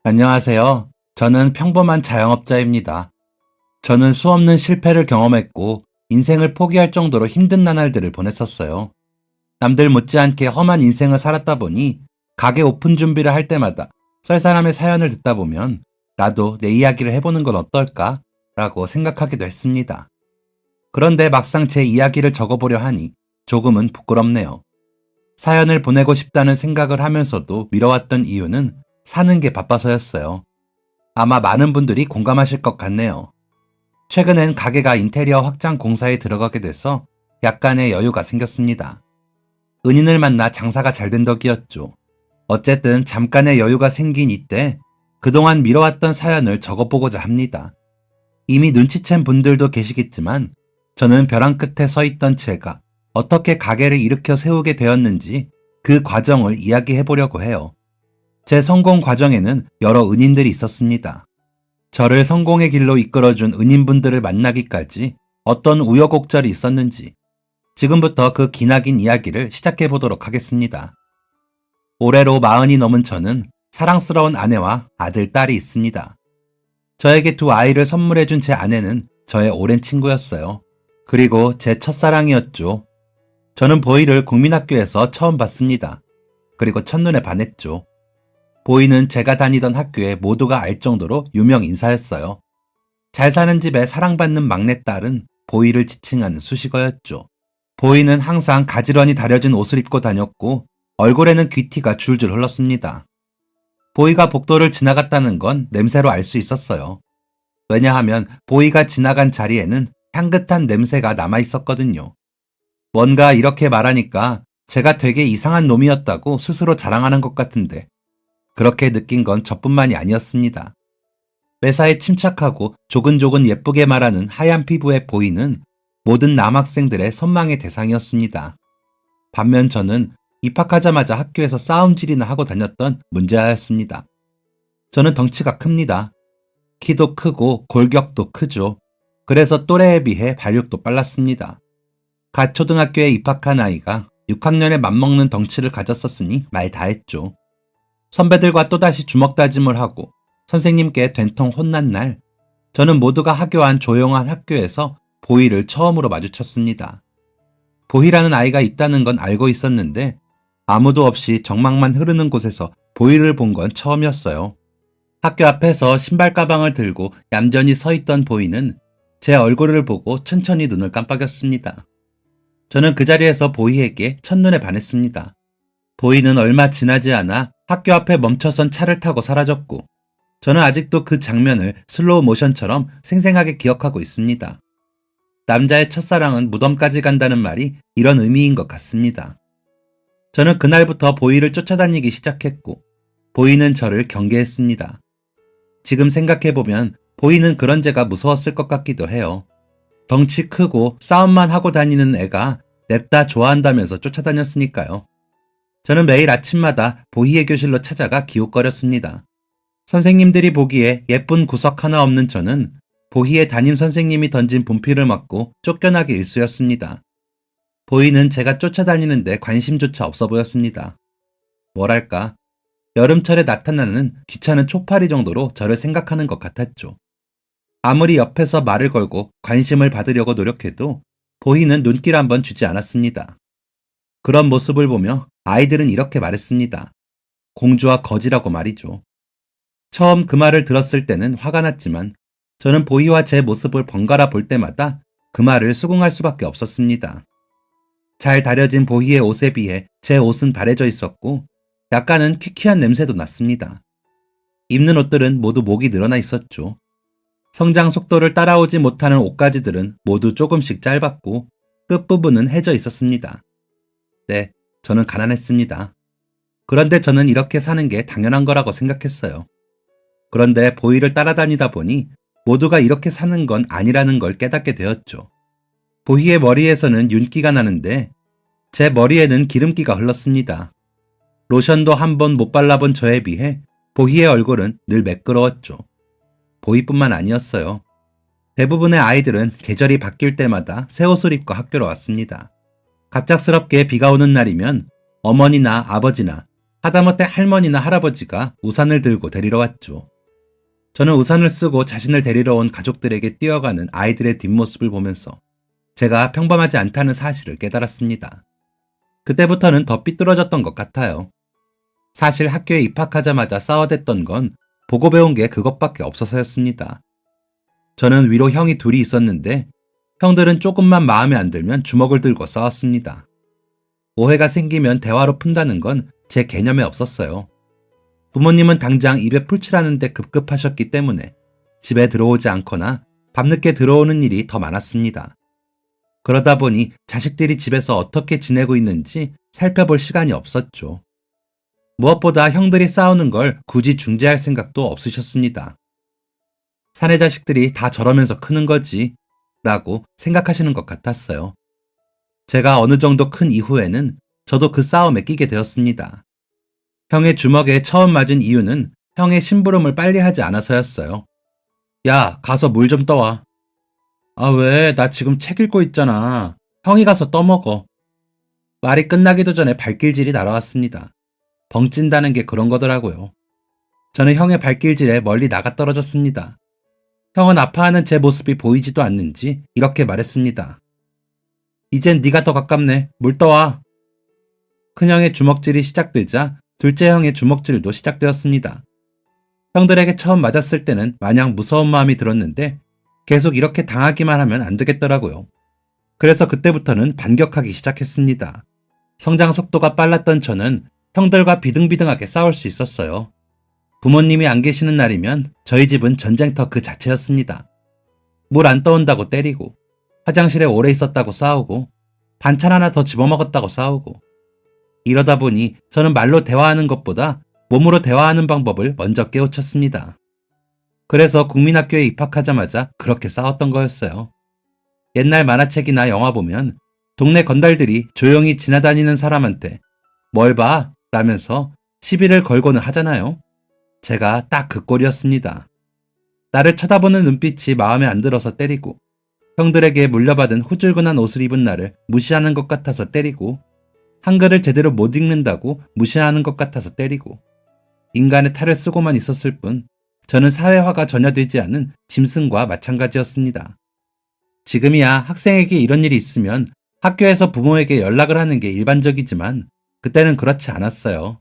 안녕하세요. 저는 평범한 자영업자입니다. 저는 수없는 실패를 경험했고 인생을 포기할 정도로 힘든 나날들을 보냈었어요. 남들 못지않게 험한 인생을 살았다 보니 가게 오픈 준비를 할 때마다 썰사람의 사연을 듣다 보면 나도 내 이야기를 해보는 건 어떨까? 라고 생각하기도 했습니다. 그런데 막상 제 이야기를 적어보려 하니 조금은 부끄럽네요. 사연을 보내고 싶다는 생각을 하면서도 미뤄왔던 이유는 사는 게 바빠서였어요. 아마 많은 분들이 공감하실 것 같네요. 최근엔 가게가 인테리어 확장 공사에 들어가게 돼서 약간의 여유가 생겼습니다. 은인을 만나 장사가 잘 된 덕이었죠. 어쨌든 잠깐의 여유가 생긴 이때 그동안 미뤄왔던 사연을 적어보고자 합니다. 이미 눈치챈 분들도 계시겠지만 저는 벼랑 끝에 서 있던 제가 어떻게 가게를 일으켜 세우게 되었는지 그 과정을 이야기해 보려고 해요. 제 성공 과정에는 여러 은인들이 있었습니다. 저를 성공의 길로 이끌어준 은인분들을 만나기까지 어떤 우여곡절이 있었는지 지금부터 그 기나긴 이야기를 시작해 보도록 하겠습니다. 올해로 40이 넘은 저는 사랑스러운 아내와 아들, 딸이 있습니다. 저에게 두 아이를 선물해준 제 아내는 저의 오랜 친구였어요. 그리고 제 첫사랑이었죠. 저는 보이를 국민학교에서 처음 봤습니다. 그리고 첫눈에 반했죠. 보이는 제가 다니던 학교에 모두가 알 정도로 유명 인사였어요. 잘 사는 집에 사랑받는 막내딸은 보이를 지칭하는 수식어였죠. 보이는 항상 가지런히 다려진 옷을 입고 다녔고 얼굴에는 귀티가 줄줄 흘렀습니다. 보이가 복도를 지나갔다는 건 냄새로 알 수 있었어요. 왜냐하면 보이가 지나간 자리에는 향긋한 냄새가 남아 있었거든요. 뭔가 이렇게 말하니까 제가 되게 이상한 놈이었다고 스스로 자랑하는 것 같은데 그렇게 느낀 건 저뿐만이 아니었습니다. 매사에 침착하고 조근조근 예쁘게 말하는 하얀 피부의 보이는 모든 남학생들의 선망의 대상이었습니다. 반면 저는 입학하자마자 학교에서 싸움질이나 하고 다녔던 문제아였습니다. 저는 덩치가 큽니다. 키도 크고 골격도 크죠. 그래서 또래에 비해 발육도 빨랐습니다. 갓 초등학교에 입학한 아이가 6학년에 맞먹는 덩치를 가졌었으니 말 다했죠. 선배들과 또다시 주먹 다짐을 하고 선생님께 된통 혼난 날, 저는 모두가 하교한 조용한 학교에서 보희를 처음으로 마주쳤습니다. 보희라는 아이가 있다는 건 알고 있었는데 아무도 없이 정막만 흐르는 곳에서 보희를 본 건 처음이었어요. 학교 앞에서 신발 가방을 들고 얌전히 서 있던 보희는 제 얼굴을 보고 천천히 눈을 깜빡였습니다. 저는 그 자리에서 보희에게 첫눈에 반했습니다. 보희는 얼마 지나지 않아 학교 앞에 멈춰선 차를 타고 사라졌고 저는 아직도 그 장면을 슬로우 모션처럼 생생하게 기억하고 있습니다. 남자의 첫사랑은 무덤까지 간다는 말이 이런 의미인 것 같습니다. 저는 그날부터 보희를 쫓아다니기 시작했고 보희는 저를 경계했습니다. 지금 생각해보면 보희는 그런 제가 무서웠을 것 같기도 해요. 덩치 크고 싸움만 하고 다니는 애가 냅다 좋아한다면서 쫓아다녔으니까요. 저는 매일 아침마다 보희의 교실로 찾아가 기웃거렸습니다. 선생님들이 보기에 예쁜 구석 하나 없는 저는 보희의 담임 선생님이 던진 분필을 맞고 쫓겨나기 일쑤였습니다. 보희는 제가 쫓아다니는데 관심조차 없어 보였습니다. 뭐랄까, 여름철에 나타나는 귀찮은 초파리 정도로 저를 생각하는 것 같았죠. 아무리 옆에서 말을 걸고 관심을 받으려고 노력해도 보희는 눈길 한번 주지 않았습니다. 그런 모습을 보며 아이들은 이렇게 말했습니다. 공주와 거지라고 말이죠. 처음 그 말을 들었을 때는 화가 났지만 저는 보희와 제 모습을 번갈아 볼 때마다 그 말을 수긍할 수밖에 없었습니다. 잘 다려진 보희의 옷에 비해 제 옷은 바래져 있었고 약간은 퀴퀴한 냄새도 났습니다. 입는 옷들은 모두 목이 늘어나 있었죠. 성장 속도를 따라오지 못하는 옷가지들은 모두 조금씩 짧았고 끝부분은 해져 있었습니다. 네, 저는 가난했습니다. 그런데 저는 이렇게 사는 게 당연한 거라고 생각했어요. 그런데 보희를 따라다니다 보니 모두가 이렇게 사는 건 아니라는 걸 깨닫게 되었죠. 보희의 머리에서는 윤기가 나는데 제 머리에는 기름기가 흘렀습니다. 로션도 한 번 못 발라본 저에 비해 보희의 얼굴은 늘 매끄러웠죠. 보희뿐만 아니었어요. 대부분의 아이들은 계절이 바뀔 때마다 새 옷을 입고 학교로 왔습니다. 갑작스럽게 비가 오는 날이면 어머니나 아버지나 하다못해 할머니나 할아버지가 우산을 들고 데리러 왔죠. 저는 우산을 쓰고 자신을 데리러 온 가족들에게 뛰어가는 아이들의 뒷모습을 보면서 제가 평범하지 않다는 사실을 깨달았습니다. 그때부터는 더 삐뚤어졌던 것 같아요. 사실 학교에 입학하자마자 싸워댔던 건 보고 배운 게 그것밖에 없어서였습니다. 저는 위로 형이 둘이 있었는데 형들은 조금만 마음에 안 들면 주먹을 들고 싸웠습니다. 오해가 생기면 대화로 푼다는 건 제 개념에 없었어요. 부모님은 당장 입에 풀칠하는데 급급하셨기 때문에 집에 들어오지 않거나 밤늦게 들어오는 일이 더 많았습니다. 그러다 보니 자식들이 집에서 어떻게 지내고 있는지 살펴볼 시간이 없었죠. 무엇보다 형들이 싸우는 걸 굳이 중재할 생각도 없으셨습니다. 사내 자식들이 다 저러면서 크는 거지 라고 생각하시는 것 같았어요. 제가 어느 정도 큰 이후에는 저도 그 싸움에 끼게 되었습니다. 형의 주먹에 처음 맞은 이유는 형의 심부름을 빨리 하지 않아서였어요. 야, 가서 물 좀 떠와. 아, 왜? 나 지금 책 읽고 있잖아. 형이 가서 떠먹어. 말이 끝나기도 전에 발길질이 날아왔습니다. 벙찐다는 게 그런 거더라고요. 저는 형의 발길질에 멀리 나가 떨어졌습니다. 형은 아파하는 제 모습이 보이지도 않는지 이렇게 말했습니다. 이젠 네가 더 가깝네. 물 떠와. 큰형의 주먹질이 시작되자 둘째 형의 주먹질도 시작되었습니다. 형들에게 처음 맞았을 때는 마냥 무서운 마음이 들었는데 계속 이렇게 당하기만 하면 안 되겠더라고요. 그래서 그때부터는 반격하기 시작했습니다. 성장 속도가 빨랐던 저는 형들과 비등비등하게 싸울 수 있었어요. 부모님이 안 계시는 날이면 저희 집은 전쟁터 그 자체였습니다. 물 안 떠온다고 때리고, 화장실에 오래 있었다고 싸우고, 반찬 하나 더 집어먹었다고 싸우고. 이러다 보니 저는 말로 대화하는 것보다 몸으로 대화하는 방법을 먼저 깨우쳤습니다. 그래서 국민학교에 입학하자마자 그렇게 싸웠던 거였어요. 옛날 만화책이나 영화 보면 동네 건달들이 조용히 지나다니는 사람한테 뭘 봐? 라면서 시비를 걸고는 하잖아요. 제가 딱 그 꼴이었습니다. 나를 쳐다보는 눈빛이 마음에 안 들어서 때리고, 형들에게 물려받은 후줄근한 옷을 입은 나를 무시하는 것 같아서 때리고, 한글을 제대로 못 읽는다고 무시하는 것 같아서 때리고, 인간의 탈을 쓰고만 있었을 뿐 저는 사회화가 전혀 되지 않은 짐승과 마찬가지였습니다. 지금이야 학생에게 이런 일이 있으면 학교에서 부모에게 연락을 하는 게 일반적이지만 그때는 그렇지 않았어요.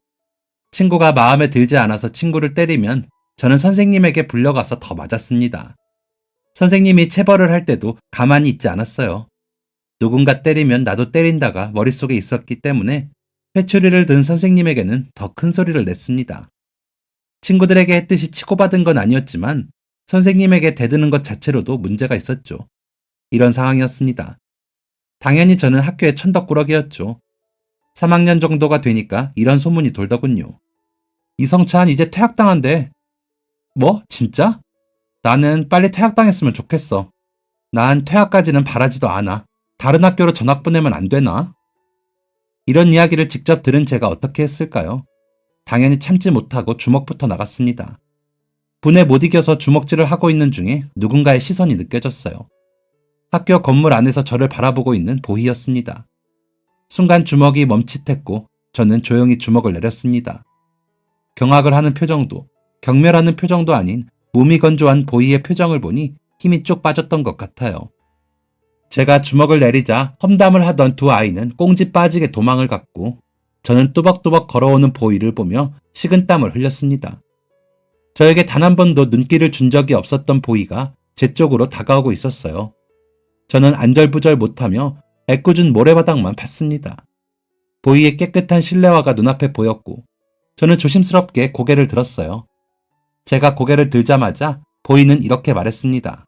친구가 마음에 들지 않아서 친구를 때리면 저는 선생님에게 불려가서 더 맞았습니다. 선생님이 체벌을 할 때도 가만히 있지 않았어요. 누군가 때리면 나도 때린다가 머릿속에 있었기 때문에 회초리를 든 선생님에게는 더 큰 소리를 냈습니다. 친구들에게 했듯이 치고받은 건 아니었지만 선생님에게 대드는 것 자체로도 문제가 있었죠. 이런 상황이었습니다. 당연히 저는 학교의 천덕꾸러기였죠. 3학년 정도가 되니까 이런 소문이 돌더군요. 이성찬 이제 퇴학당한대. 뭐? 진짜? 나는 빨리 퇴학당했으면 좋겠어. 난 퇴학까지는 바라지도 않아. 다른 학교로 전학 보내면 안 되나? 이런 이야기를 직접 들은 제가 어떻게 했을까요? 당연히 참지 못하고 주먹부터 나갔습니다. 분에 못 이겨서 주먹질을 하고 있는 중에 누군가의 시선이 느껴졌어요. 학교 건물 안에서 저를 바라보고 있는 보희였습니다. 순간 주먹이 멈칫했고 저는 조용히 주먹을 내렸습니다. 경악을 하는 표정도 경멸하는 표정도 아닌 무미건조한 보희의 표정을 보니 힘이 쭉 빠졌던 것 같아요. 제가 주먹을 내리자 험담을 하던 두 아이는 꽁지 빠지게 도망을 갔고 저는 뚜벅뚜벅 걸어오는 보희를 보며 식은땀을 흘렸습니다. 저에게 단 한 번도 눈길을 준 적이 없었던 보희가 제 쪽으로 다가오고 있었어요. 저는 안절부절 못하며 애꿎은 모래바닥만 봤습니다. 보희의 깨끗한 실내화가 눈앞에 보였고 저는 조심스럽게 고개를 들었어요. 제가 고개를 들자마자 보희는 이렇게 말했습니다.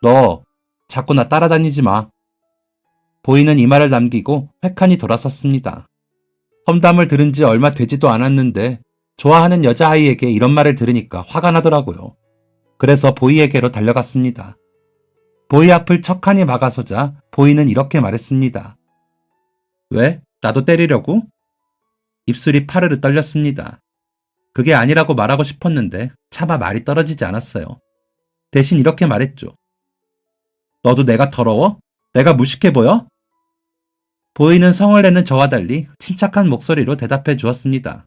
너 자꾸 나 따라다니지 마. 보희는 이 말을 남기고 획하니 돌아섰습니다. 험담을 들은 지 얼마 되지도 않았는데 좋아하는 여자아이에게 이런 말을 들으니까 화가 나더라고요. 그래서 보희에게로 달려갔습니다. 보희 앞을 척하니 막아서자 보희는 이렇게 말했습니다. 왜? 나도 때리려고? 입술이 파르르 떨렸습니다. 그게 아니라고 말하고 싶었는데 차마 말이 떨어지지 않았어요. 대신 이렇게 말했죠. 너도 내가 더러워? 내가 무식해 보여? 보이는 성을 내는 저와 달리 침착한 목소리로 대답해 주었습니다.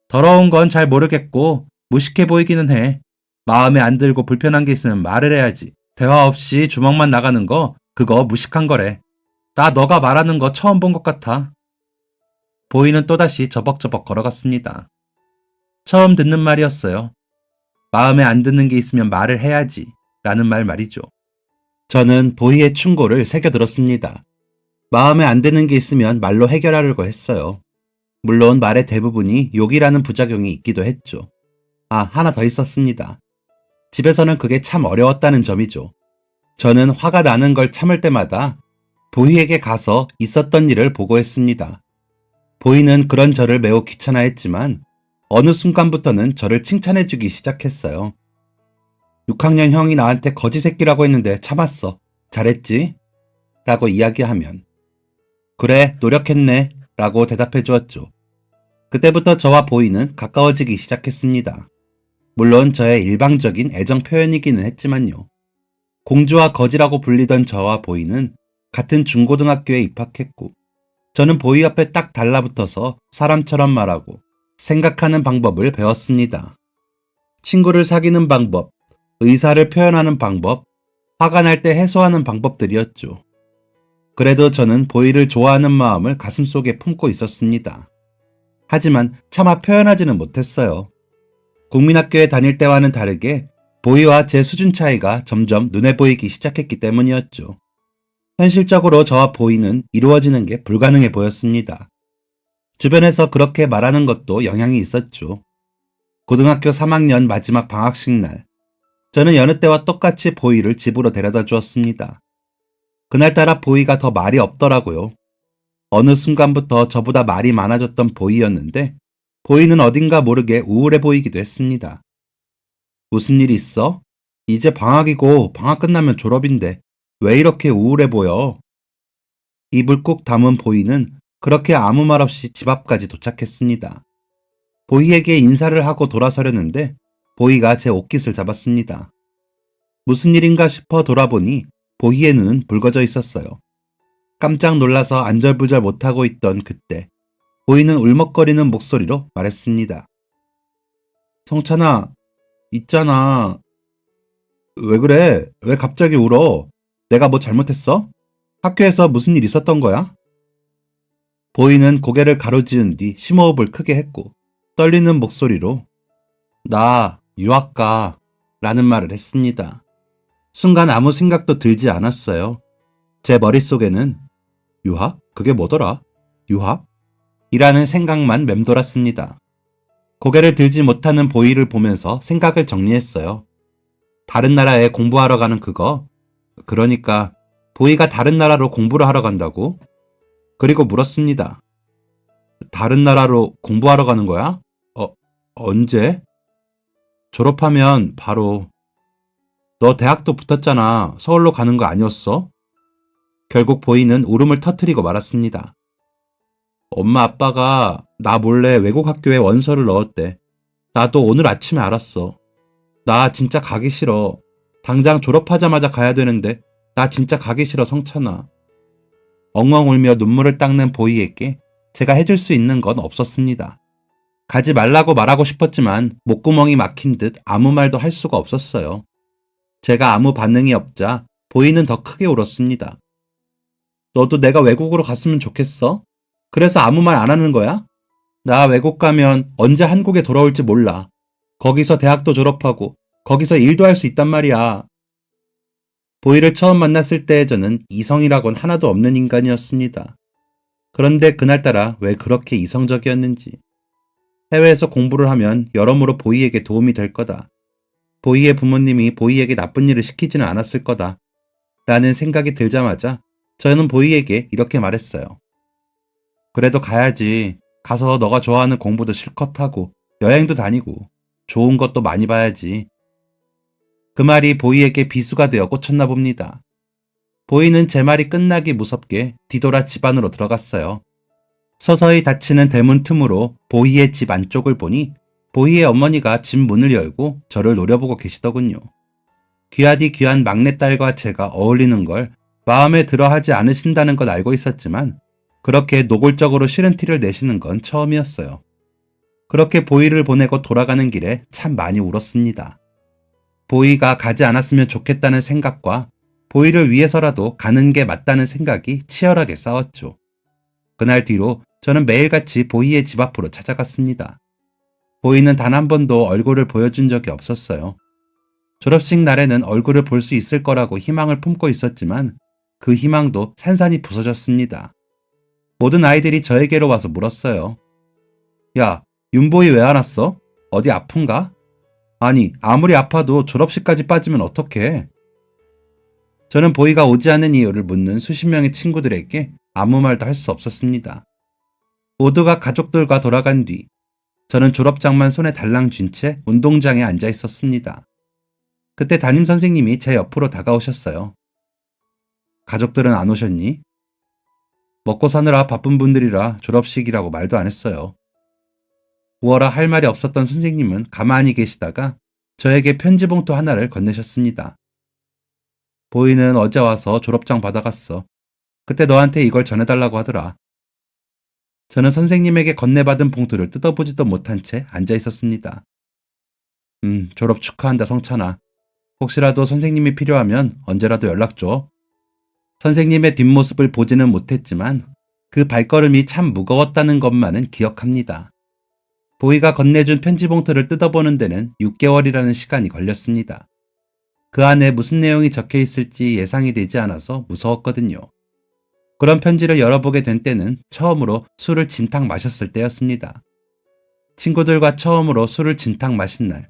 더러운 건 잘 모르겠고 무식해 보이기는 해. 마음에 안 들고 불편한 게 있으면 말을 해야지. 대화 없이 주먹만 나가는 거 그거 무식한 거래. 나 너가 말하는 거 처음 본 것 같아. 보이는 또다시 저벅저벅 걸어갔습니다. 처음 듣는 말이었어요. 마음에 안 드는 게 있으면 말을 해야지 라는 말이죠. 저는 보이의 충고를 새겨들었습니다. 마음에 안 드는 게 있으면 말로 해결하려고 했어요. 물론 말의 대부분이 욕이라는 부작용이 있기도 했죠. 하나 더 있었습니다. 집에서는 그게 참 어려웠다는 점이죠. 저는 화가 나는 걸 참을 때마다 보이에게 가서 있었던 일을 보고했습니다. 보이는 그런 저를 매우 귀찮아했지만 어느 순간부터는 저를 칭찬해주기 시작했어요. 6학년 형이 나한테 거지 새끼라고 했는데 참았어. 잘했지? 라고 이야기하면 그래, 노력했네 라고 대답해 주었죠. 그때부터 저와 보이는 가까워지기 시작했습니다. 물론 저의 일방적인 애정 표현이기는 했지만요. 공주와 거지라고 불리던 저와 보이는 같은 중고등학교에 입학했고 저는 보이 앞에 딱 달라붙어서 사람처럼 말하고 생각하는 방법을 배웠습니다. 친구를 사귀는 방법, 의사를 표현하는 방법, 화가 날 때 해소하는 방법들이었죠. 그래도 저는 보이를 좋아하는 마음을 가슴속에 품고 있었습니다. 하지만 차마 표현하지는 못했어요. 국민학교에 다닐 때와는 다르게 보이와 제 수준 차이가 점점 눈에 보이기 시작했기 때문이었죠. 현실적으로 저와 보이는 이루어지는 게 불가능해 보였습니다. 주변에서 그렇게 말하는 것도 영향이 있었죠. 고등학교 3학년 마지막 방학식 날, 저는 여느 때와 똑같이 보이를 집으로 데려다 주었습니다. 그날따라 보이가 더 말이 없더라고요. 어느 순간부터 저보다 말이 많아졌던 보이였는데 보이는 어딘가 모르게 우울해 보이기도 했습니다. 무슨 일 있어? 이제 방학이고 방학 끝나면 졸업인데 왜 이렇게 우울해 보여? 입을 꾹 다문 보이는 그렇게 아무 말 없이 집 앞까지 도착했습니다. 보이에게 인사를 하고 돌아서려는데 보이가 제 옷깃을 잡았습니다. 무슨 일인가 싶어 돌아보니 보이의 눈은 붉어져 있었어요. 깜짝 놀라서 안절부절 못하고 있던 그때 보이는 울먹거리는 목소리로 말했습니다. 성찬아, 있잖아. 왜 그래? 왜 갑자기 울어? 내가 뭐 잘못했어? 학교에서 무슨 일 있었던 거야? 보이는 고개를 가로지은 뒤 심호흡을 크게 했고 떨리는 목소리로 나 유학가 라는 말을 했습니다. 순간 아무 생각도 들지 않았어요. 제 머릿속에는 유학? 그게 뭐더라? 유학? 이라는 생각만 맴돌았습니다. 고개를 들지 못하는 보이를 보면서 생각을 정리했어요. 다른 나라에 공부하러 가는 그거? 그러니까 보이가 다른 나라로 공부를 하러 간다고? 그리고 물었습니다. 다른 나라로 공부하러 가는 거야? 언제? 졸업하면 바로. 너 대학도 붙었잖아. 서울로 가는 거 아니었어? 결국 보이는 울음을 터뜨리고 말았습니다. 엄마 아빠가 나 몰래 외국 학교에 원서를 넣었대. 나도 오늘 아침에 알았어. 나 진짜 가기 싫어. 당장 졸업하자마자 가야 되는데 나 진짜 가기 싫어, 성찬아. 엉엉 울며 눈물을 닦는 보이에게 제가 해줄 수 있는 건 없었습니다. 가지 말라고 말하고 싶었지만 목구멍이 막힌 듯 아무 말도 할 수가 없었어요. 제가 아무 반응이 없자 보이는 더 크게 울었습니다. 너도 내가 외국으로 갔으면 좋겠어? 그래서 아무 말 안 하는 거야? 나 외국 가면 언제 한국에 돌아올지 몰라. 거기서 대학도 졸업하고 거기서 일도 할 수 있단 말이야. 보이를 처음 만났을 때 저는 이성이라곤 하나도 없는 인간이었습니다. 그런데 그날따라 왜 그렇게 이성적이었는지. 해외에서 공부를 하면 여러모로 보이에게 도움이 될 거다. 보이의 부모님이 보이에게 나쁜 일을 시키지는 않았을 거다. 라는 생각이 들자마자 저는 보이에게 이렇게 말했어요. 그래도 가야지. 가서 너가 좋아하는 공부도 실컷 하고 여행도 다니고 좋은 것도 많이 봐야지. 그 말이 보이에게 비수가 되어 꽂혔나 봅니다. 보이는 제 말이 끝나기 무섭게 뒤돌아 집 안으로 들어갔어요. 서서히 닫히는 대문 틈으로 보이의 집 안쪽을 보니 보이의 어머니가 집 문을 열고 저를 노려보고 계시더군요. 귀하디 귀한 막내딸과 제가 어울리는 걸 마음에 들어 하지 않으신다는 건 알고 있었지만 그렇게 노골적으로 싫은 티를 내시는 건 처음이었어요. 그렇게 보이를 보내고 돌아가는 길에 참 많이 울었습니다. 보이가 가지 않았으면 좋겠다는 생각과 보이를 위해서라도 가는 게 맞다는 생각이 치열하게 싸웠죠. 그날 뒤로 저는 매일같이 보이의 집 앞으로 찾아갔습니다. 보이는 단 한 번도 얼굴을 보여준 적이 없었어요. 졸업식 날에는 얼굴을 볼 수 있을 거라고 희망을 품고 있었지만 그 희망도 산산이 부서졌습니다. 모든 아이들이 저에게로 와서 물었어요. 야, 윤보이 왜 안 왔어? 어디 아픈가? 아니, 아무리 아파도 졸업식까지 빠지면 어떡해? 저는 보이가 오지 않은 이유를 묻는 수십 명의 친구들에게 아무 말도 할 수 없었습니다. 모두가 가족들과 돌아간 뒤 저는 졸업장만 손에 달랑 쥔 채 운동장에 앉아 있었습니다. 그때 담임 선생님이 제 옆으로 다가오셨어요. 가족들은 안 오셨니? 먹고 사느라 바쁜 분들이라 졸업식이라고 말도 안 했어요. 우어라 할 말이 없었던 선생님은 가만히 계시다가 저에게 편지 봉투 하나를 건네셨습니다. 보이는 어제 와서 졸업장 받아갔어. 그때 너한테 이걸 전해달라고 하더라. 저는 선생님에게 건네받은 봉투를 뜯어보지도 못한 채 앉아 있었습니다. 졸업 축하한다 성찬아. 혹시라도 선생님이 필요하면 언제라도 연락 줘. 선생님의 뒷모습을 보지는 못했지만 그 발걸음이 참 무거웠다는 것만은 기억합니다. 보이가 건네준 편지 봉투를 뜯어보는 데는 6개월이라는 시간이 걸렸습니다. 그 안에 무슨 내용이 적혀 있을지 예상이 되지 않아서 무서웠거든요. 그런 편지를 열어보게 된 때는 처음으로 술을 진탕 마셨을 때였습니다. 친구들과 처음으로 술을 진탕 마신 날,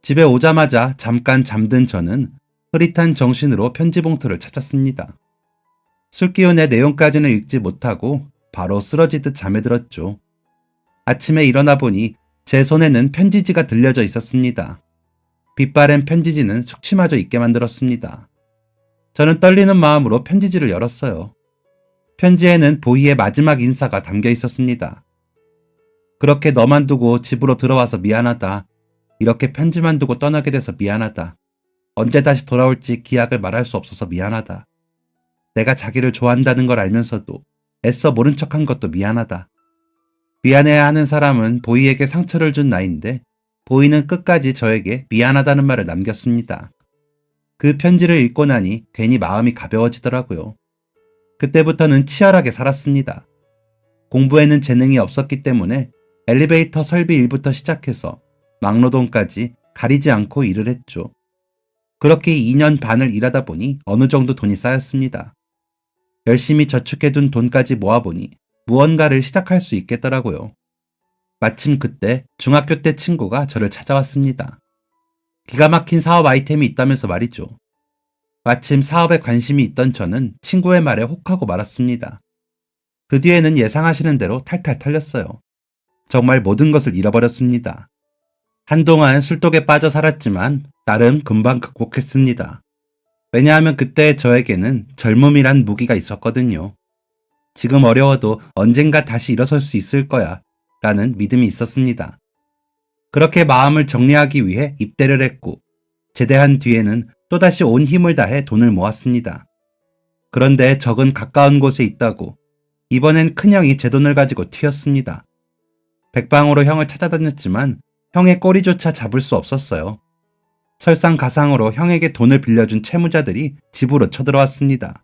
집에 오자마자 잠깐 잠든 저는 흐릿한 정신으로 편지 봉투를 찾았습니다. 술 기운에 내용까지는 읽지 못하고 바로 쓰러지듯 잠에 들었죠. 아침에 일어나 보니 제 손에는 편지지가 들려져 있었습니다. 빛바랜 편지지는 숙취마저 있게 만들었습니다. 저는 떨리는 마음으로 편지지를 열었어요. 편지에는 보이의 마지막 인사가 담겨 있었습니다. 그렇게 너만 두고 집으로 들어와서 미안하다. 이렇게 편지만 두고 떠나게 돼서 미안하다. 언제 다시 돌아올지 기약을 말할 수 없어서 미안하다. 내가 자기를 좋아한다는 걸 알면서도 애써 모른 척한 것도 미안하다. 미안해야 하는 사람은 보이에게 상처를 준 나인데 보이는 끝까지 저에게 미안하다는 말을 남겼습니다. 그 편지를 읽고 나니 괜히 마음이 가벼워지더라고요. 그때부터는 치열하게 살았습니다. 공부에는 재능이 없었기 때문에 엘리베이터 설비 일부터 시작해서 막노동까지 가리지 않고 일을 했죠. 그렇게 2년 반을 일하다 보니 어느 정도 돈이 쌓였습니다. 열심히 저축해둔 돈까지 모아보니 무언가를 시작할 수 있겠더라고요. 마침 그때 중학교 때 친구가 저를 찾아왔습니다. 기가 막힌 사업 아이템이 있다면서 말이죠. 마침 사업에 관심이 있던 저는 친구의 말에 혹하고 말았습니다. 그 뒤에는 예상하시는 대로 탈탈 털렸어요. 정말 모든 것을 잃어버렸습니다. 한동안 술독에 빠져 살았지만 나름 금방 극복했습니다. 왜냐하면 그때 저에게는 젊음이란 무기가 있었거든요. 지금 어려워도 언젠가 다시 일어설 수 있을 거야 라는 믿음이 있었습니다. 그렇게 마음을 정리하기 위해 입대를 했고 제대한 뒤에는 또다시 온 힘을 다해 돈을 모았습니다. 그런데 적은 가까운 곳에 있다고 이번엔 큰형이 제 돈을 가지고 튀었습니다. 백방으로 형을 찾아다녔지만 형의 꼬리조차 잡을 수 없었어요. 설상가상으로 형에게 돈을 빌려준 채무자들이 집으로 쳐들어왔습니다.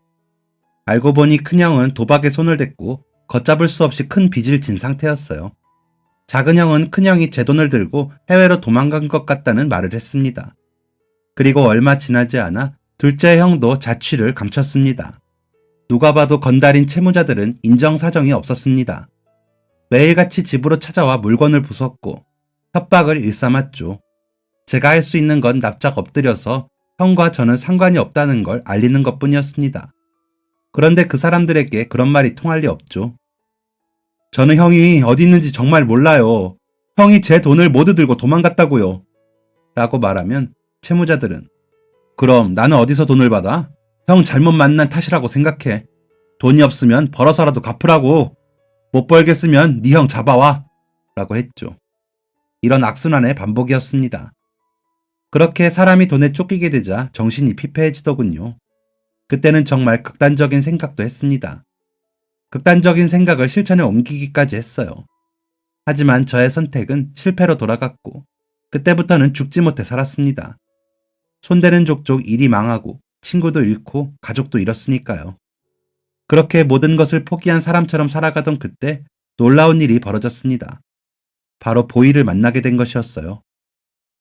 알고 보니 큰형은 도박에 손을 댔고 걷잡을 수 없이 큰 빚을 진 상태였어요. 작은 형은 큰형이 제 돈을 들고 해외로 도망간 것 같다는 말을 했습니다. 그리고 얼마 지나지 않아 둘째 형도 자취를 감췄습니다. 누가 봐도 건달인 채무자들은 인정사정이 없었습니다. 매일같이 집으로 찾아와 물건을 부쉈고 협박을 일삼았죠. 제가 할 수 있는 건 납작 엎드려서 형과 저는 상관이 없다는 걸 알리는 것뿐이었습니다. 그런데 그 사람들에게 그런 말이 통할 리 없죠. 저는 형이 어디 있는지 정말 몰라요. 형이 제 돈을 모두 들고 도망갔다고요. 라고 말하면 채무자들은 그럼 나는 어디서 돈을 받아? 형 잘못 만난 탓이라고 생각해. 돈이 없으면 벌어서라도 갚으라고. 못 벌겠으면 네 형 잡아와. 라고 했죠. 이런 악순환의 반복이었습니다. 그렇게 사람이 돈에 쫓기게 되자 정신이 피폐해지더군요. 그때는 정말 극단적인 생각도 했습니다. 극단적인 생각을 실천에 옮기기까지 했어요. 하지만 저의 선택은 실패로 돌아갔고 그때부터는 죽지 못해 살았습니다. 손대는 족족 일이 망하고 친구도 잃고 가족도 잃었으니까요. 그렇게 모든 것을 포기한 사람처럼 살아가던 그때 놀라운 일이 벌어졌습니다. 바로 보이를 만나게 된 것이었어요.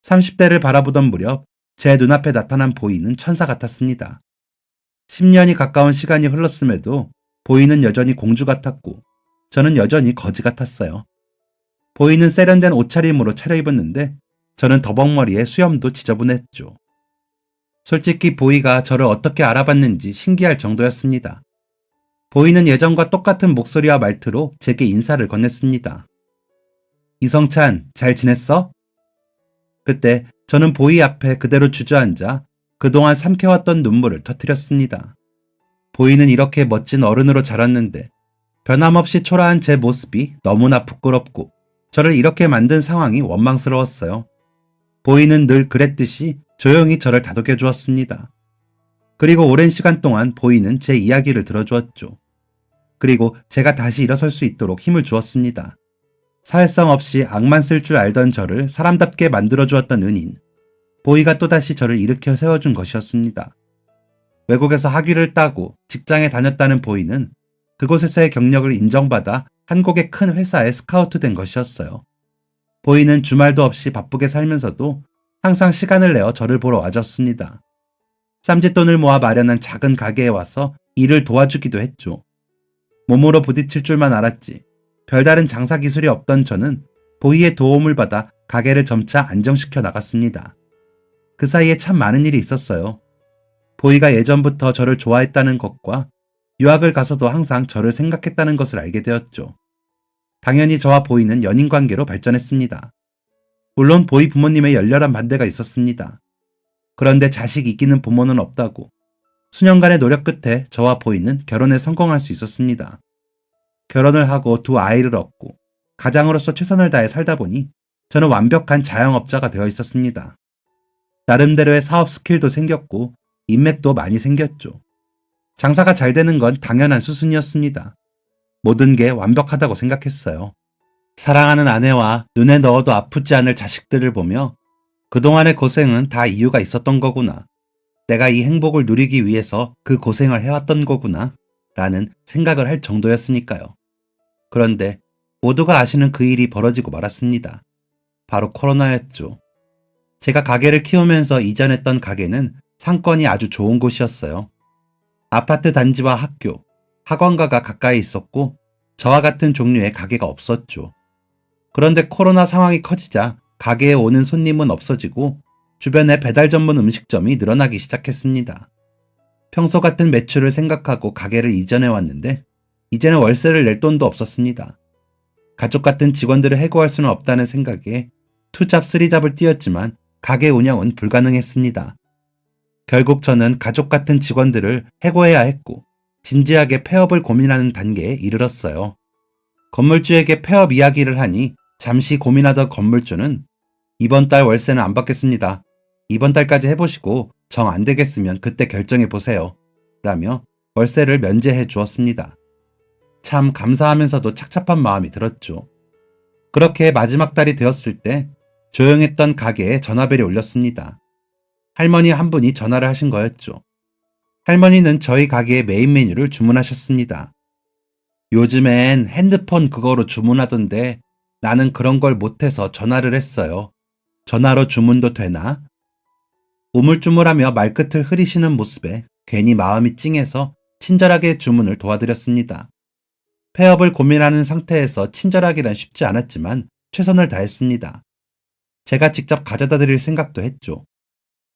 30대를 바라보던 무렵 제 눈앞에 나타난 보이는 천사 같았습니다. 10년이 가까운 시간이 흘렀음에도 보이는 여전히 공주 같았고 저는 여전히 거지 같았어요. 보이는 세련된 옷차림으로 차려입었는데 저는 더벅머리에 수염도 지저분했죠. 솔직히 보이가 저를 어떻게 알아봤는지 신기할 정도였습니다. 보이는 예전과 똑같은 목소리와 말투로 제게 인사를 건넸습니다. 이성찬, 잘 지냈어? 그때 저는 보이 앞에 그대로 주저앉아 그동안 삼켜왔던 눈물을 터뜨렸습니다. 보이는 이렇게 멋진 어른으로 자랐는데 변함없이 초라한 제 모습이 너무나 부끄럽고 저를 이렇게 만든 상황이 원망스러웠어요. 보이는 늘 그랬듯이 조용히 저를 다독여 주었습니다. 그리고 오랜 시간 동안 보이는 제 이야기를 들어주었죠. 그리고 제가 다시 일어설 수 있도록 힘을 주었습니다. 사회성 없이 악만 쓸 줄 알던 저를 사람답게 만들어주었던 은인, 보이가 또다시 저를 일으켜 세워준 것이었습니다. 외국에서 학위를 따고 직장에 다녔다는 보이는 그곳에서의 경력을 인정받아 한국의 큰 회사에 스카우트된 것이었어요. 보이는 주말도 없이 바쁘게 살면서도 항상 시간을 내어 저를 보러 와줬습니다. 쌈짓돈을 모아 마련한 작은 가게에 와서 일을 도와주기도 했죠. 몸으로 부딪힐 줄만 알았지 별다른 장사 기술이 없던 저는 보이의 도움을 받아 가게를 점차 안정시켜 나갔습니다. 그 사이에 참 많은 일이 있었어요. 보이가 예전부터 저를 좋아했다는 것과 유학을 가서도 항상 저를 생각했다는 것을 알게 되었죠. 당연히 저와 보이는 연인 관계로 발전했습니다. 물론 보이 부모님의 열렬한 반대가 있었습니다. 그런데 자식 이기는 부모는 없다고 수년간의 노력 끝에 저와 보이는 결혼에 성공할 수 있었습니다. 결혼을 하고 두 아이를 얻고 가장으로서 최선을 다해 살다 보니 저는 완벽한 자영업자가 되어 있었습니다. 나름대로의 사업 스킬도 생겼고 인맥도 많이 생겼죠. 장사가 잘 되는 건 당연한 수순이었습니다. 모든 게 완벽하다고 생각했어요. 사랑하는 아내와 눈에 넣어도 아프지 않을 자식들을 보며 그동안의 고생은 다 이유가 있었던 거구나. 내가 이 행복을 누리기 위해서 그 고생을 해왔던 거구나. 라는 생각을 할 정도였으니까요. 그런데 모두가 아시는 그 일이 벌어지고 말았습니다. 바로 코로나였죠. 제가 가게를 키우면서 이전했던 가게는 상권이 아주 좋은 곳이었어요. 아파트 단지와 학교, 학원가가 가까이 있었고 저와 같은 종류의 가게가 없었죠. 그런데 코로나 상황이 커지자 가게에 오는 손님은 없어지고 주변에 배달 전문 음식점이 늘어나기 시작했습니다. 평소 같은 매출을 생각하고 가게를 이전해 왔는데 이제는 월세를 낼 돈도 없었습니다. 가족 같은 직원들을 해고할 수는 없다는 생각에 투잡 쓰리잡을 뛰었지만 가게 운영은 불가능했습니다. 결국 저는 가족 같은 직원들을 해고해야 했고 진지하게 폐업을 고민하는 단계에 이르렀어요. 건물주에게 폐업 이야기를 하니 잠시 고민하던 건물주는 이번 달 월세는 안 받겠습니다. 이번 달까지 해보시고 정 안 되겠으면 그때 결정해 보세요. 라며 월세를 면제해 주었습니다. 참 감사하면서도 착잡한 마음이 들었죠. 그렇게 마지막 달이 되었을 때 조용했던 가게에 전화벨이 울렸습니다. 할머니 한 분이 전화를 하신 거였죠. 할머니는 저희 가게의 메인 메뉴를 주문하셨습니다. 요즘엔 핸드폰 그거로 주문하던데 나는 그런 걸 못해서 전화를 했어요. 전화로 주문도 되나? 우물쭈물하며 말끝을 흐리시는 모습에 괜히 마음이 찡해서 친절하게 주문을 도와드렸습니다. 폐업을 고민하는 상태에서 친절하기란 쉽지 않았지만 최선을 다했습니다. 제가 직접 가져다 드릴 생각도 했죠.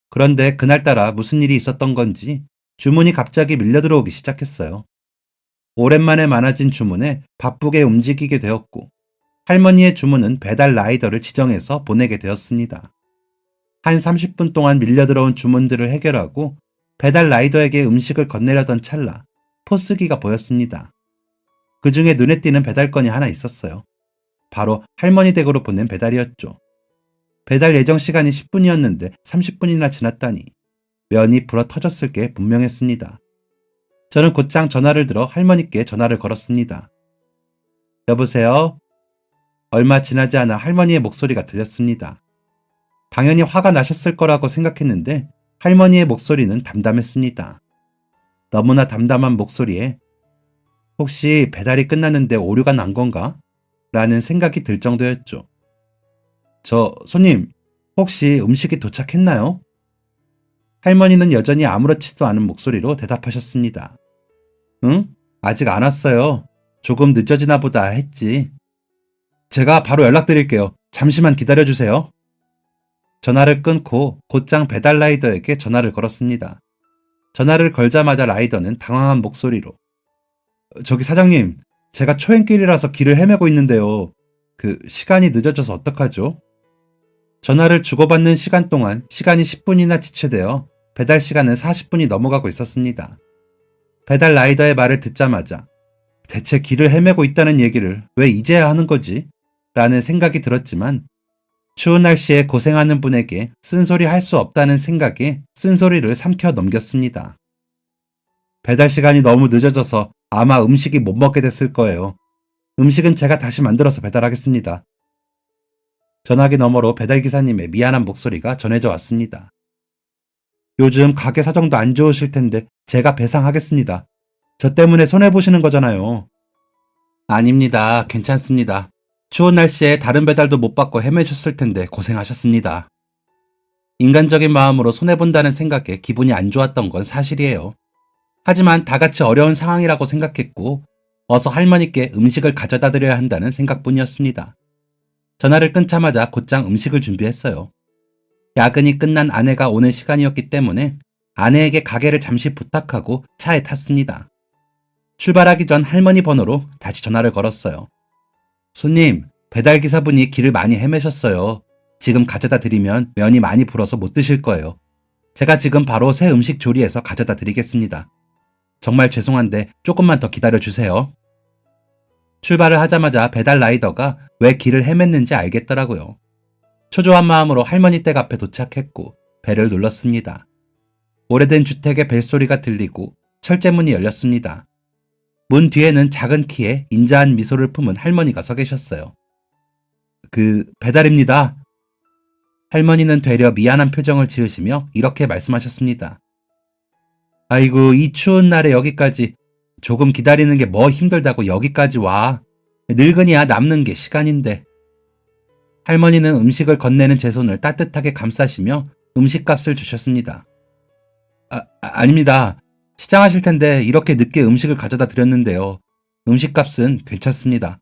그런데 그날따라 무슨 일이 있었던 건지 주문이 갑자기 밀려 들어오기 시작했어요. 오랜만에 많아진 주문에 바쁘게 움직이게 되었고 할머니의 주문은 배달 라이더를 지정해서 보내게 되었습니다. 한 30분 동안 밀려 들어온 주문들을 해결하고 배달 라이더에게 음식을 건네려던 찰나 포스기가 보였습니다. 그 중에 눈에 띄는 배달건이 하나 있었어요. 바로 할머니 댁으로 보낸 배달이었죠. 배달 예정 시간이 10분이었는데 30분이나 지났다니 면이 불어 터졌을 게 분명했습니다. 저는 곧장 전화를 들어 할머니께 전화를 걸었습니다. 여보세요? 얼마 지나지 않아 할머니의 목소리가 들렸습니다. 당연히 화가 나셨을 거라고 생각했는데 할머니의 목소리는 담담했습니다. 너무나 담담한 목소리에 혹시 배달이 끝났는데 오류가 난 건가? 라는 생각이 들 정도였죠. 손님, 혹시 음식이 도착했나요? 할머니는 여전히 아무렇지도 않은 목소리로 대답하셨습니다. 응? 아직 안 왔어요. 조금 늦어지나 보다 했지. 제가 바로 연락드릴게요. 잠시만 기다려주세요. 전화를 끊고 곧장 배달 라이더에게 전화를 걸었습니다. 전화를 걸자마자 라이더는 당황한 목소리로 저기 사장님, 제가 초행길이라서 길을 헤매고 있는데요. 시간이 늦어져서 어떡하죠? 전화를 주고받는 시간 동안 시간이 10분이나 지체되어 배달 시간은 40분이 넘어가고 있었습니다. 배달 라이더의 말을 듣자마자 대체 길을 헤매고 있다는 얘기를 왜 이제야 하는 거지? 라는 생각이 들었지만 추운 날씨에 고생하는 분에게 쓴소리 할 수 없다는 생각에 쓴소리를 삼켜 넘겼습니다. 배달 시간이 너무 늦어져서 아마 음식이 못 먹게 됐을 거예요. 음식은 제가 다시 만들어서 배달하겠습니다. 전화기 너머로 배달기사님의 미안한 목소리가 전해져 왔습니다. 요즘 가게 사정도 안 좋으실 텐데 제가 배상하겠습니다. 저 때문에 손해보시는 거잖아요. 아닙니다. 괜찮습니다. 추운 날씨에 다른 배달도 못 받고 헤매셨을 텐데 고생하셨습니다. 인간적인 마음으로 손해본다는 생각에 기분이 안 좋았던 건 사실이에요. 하지만 다 같이 어려운 상황이라고 생각했고 어서 할머니께 음식을 가져다 드려야 한다는 생각뿐이었습니다. 전화를 끊자마자 곧장 음식을 준비했어요. 야근이 끝난 아내가 오는 시간이었기 때문에 아내에게 가게를 잠시 부탁하고 차에 탔습니다. 출발하기 전 할머니 번호로 다시 전화를 걸었어요. 손님, 배달기사분이 길을 많이 헤매셨어요. 지금 가져다 드리면 면이 많이 불어서 못 드실 거예요. 제가 지금 바로 새 음식 조리해서 가져다 드리겠습니다. 정말 죄송한데 조금만 더 기다려주세요. 출발을 하자마자 배달 라이더가 왜 길을 헤맸는지 알겠더라고요. 초조한 마음으로 할머니 댁 앞에 도착했고 벨을 눌렀습니다. 오래된 주택의 벨소리가 들리고 철제문이 열렸습니다. 문 뒤에는 작은 키에 인자한 미소를 품은 할머니가 서 계셨어요. 배달입니다. 할머니는 되려 미안한 표정을 지으시며 이렇게 말씀하셨습니다. 아이고, 이 추운 날에 여기까지 조금 기다리는 게 뭐 힘들다고 여기까지 와. 늙은이야 남는 게 시간인데. 할머니는 음식을 건네는 제 손을 따뜻하게 감싸시며 음식값을 주셨습니다. 아닙니다. 시장하실 텐데 이렇게 늦게 음식을 가져다 드렸는데요. 음식값은 괜찮습니다.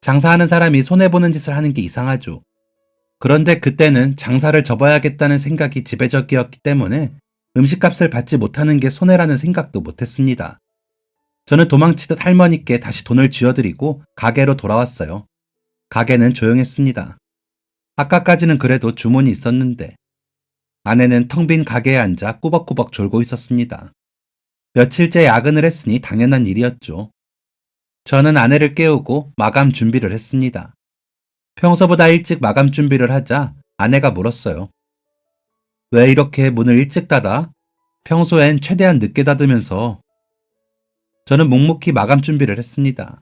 장사하는 사람이 손해보는 짓을 하는 게 이상하죠. 그런데 그때는 장사를 접어야겠다는 생각이 지배적이었기 때문에 음식값을 받지 못하는 게 손해라는 생각도 못했습니다. 저는 도망치듯 할머니께 다시 돈을 쥐어드리고 가게로 돌아왔어요. 가게는 조용했습니다. 아까까지는 그래도 주문이 있었는데 아내는 텅 빈 가게에 앉아 꾸벅꾸벅 졸고 있었습니다. 며칠째 야근을 했으니 당연한 일이었죠. 저는 아내를 깨우고 마감 준비를 했습니다. 평소보다 일찍 마감 준비를 하자 아내가 물었어요. 왜 이렇게 문을 일찍 닫아? 평소엔 최대한 늦게 닫으면서. 저는 묵묵히 마감 준비를 했습니다.